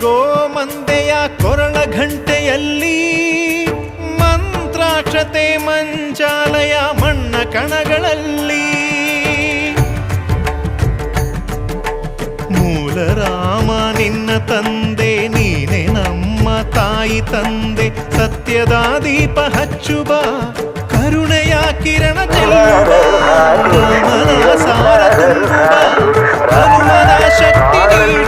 ಗೋಮಂದೆಯ ಕೊರಳ ಘಂಟೆಯಲ್ಲಿ ಮಂತ್ರಾಕ್ಷತೆ ಮಂಚಾಲಯ ಮಣ್ಣ ಕಣಗಳಲ್ಲಿ ಮೂಲ ರಾಮ ನಿನ್ನ ತಂದೆ ನೀನೆ ನಮ್ಮ ತಾಯಿ ತಂದೆ ಸತ್ಯದ ದೀಪ ಹಚ್ಚುವ ಕರುಣೆಯ ಕಿರಣ ಚೆಲ್ಲುವ ರಾಮನ ಸಾರ ತುಂಬುವ ಹನುಮನ ಶಕ್ತಿ ನೀಡು